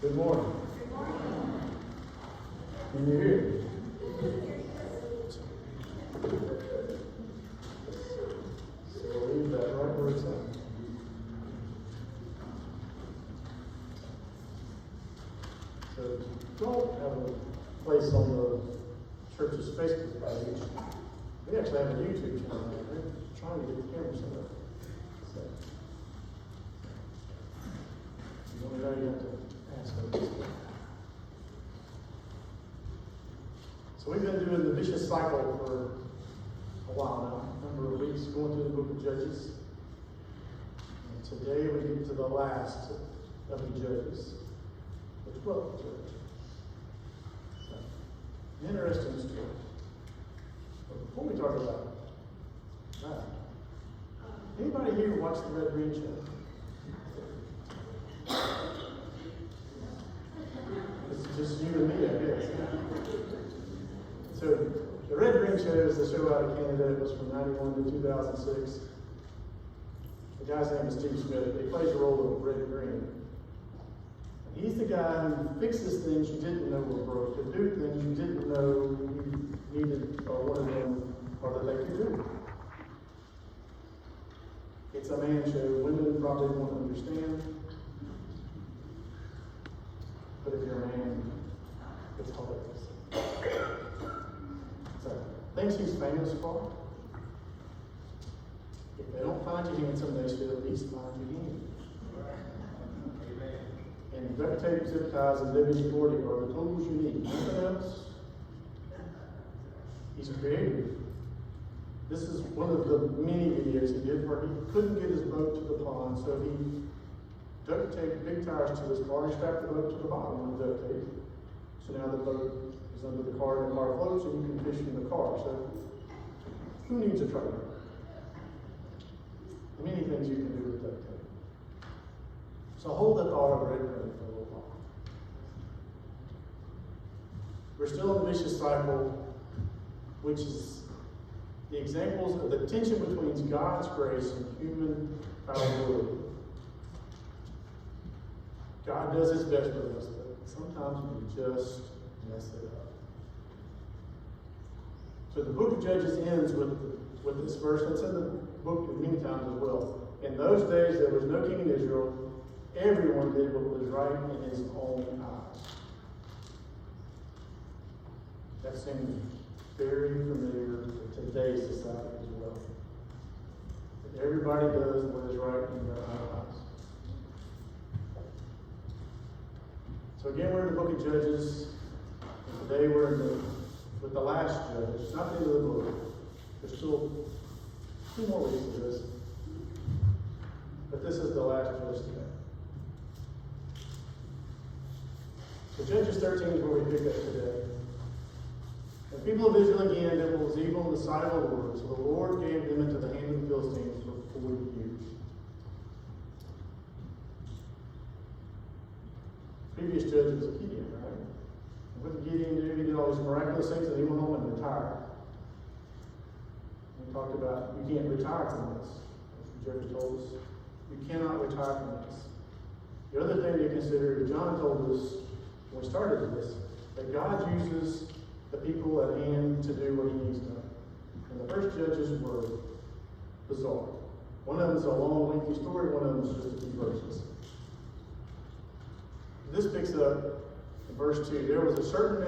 Good morning. Can you hear me? So we'll leave that right where it's at. So if you don't have a place on the church's Facebook page, we actually have a YouTube channel. We're trying to get the camera set up. So, you want to know, you have to ask them. So we've been doing the vicious cycle for a while now, a number of weeks, going through the book of Judges. And today we get to the last of the Judges, the 12th judge. So, an interesting story. But before we talk about that, anybody here watch the Red Green Show? It's just you and me, I guess. So, the Red Green Show is the show out of Canada. It was from 91 to 2006. The guy's name is Steve Smith. He plays the role of Red Green. And he's the guy who fixes things you didn't know were broke, to do things you didn't know you needed or wanted them or that they could do. It's a man show. Women probably won't understand. But if you're a man, it's hilarious. So, things he's famous for. If they don't find you handsome, they should at least find you handy. And duct tape, zip ties, and WD-40 are the tools you need. Nothing else. He's creative. This is one of the many videos he did where he couldn't get his boat to the pond, so he duct taped big tires to his car and strapped the boat to the bottom with duct tape. So now the boat is under the car and the car floats and you can fish in the car. So who needs a trailer? Many things you can do with duct tape. So hold that thought of Red Green for a little while. We're still in the vicious cycle, which is the examples of the tension between God's grace and human fallibility. God does his best with us, but sometimes we just mess it up. So the book of Judges ends with this verse that's in the book many times as well. In those days there was no king in Israel. Everyone did what was right in his own eyes. That seems very familiar to today's society as well. That everybody does what is right in their own eyes. So again, we're in the book of Judges. And today we're with the last judge. Not the end of the book. There's still 2 more weeks of this. But this is the last judge today. So Judges 13 is where we pick up today. The people of Israel again did what was evil in the sight of the Lord. So the Lord gave them into the hand of the Philistines for 40 years. Previous judge was Gideon, right? And what did Gideon do? He did all these miraculous things and he went home and retired. We talked about you can't retire from this. As the judge told us, you cannot retire from this. The other thing to consider, John told us when we started this, that God uses the people at hand to do what he needs done. And the first judges were bizarre. One of them is a long, lengthy story, one of them is just a few verses. This picks up in verse 2. There was a certain man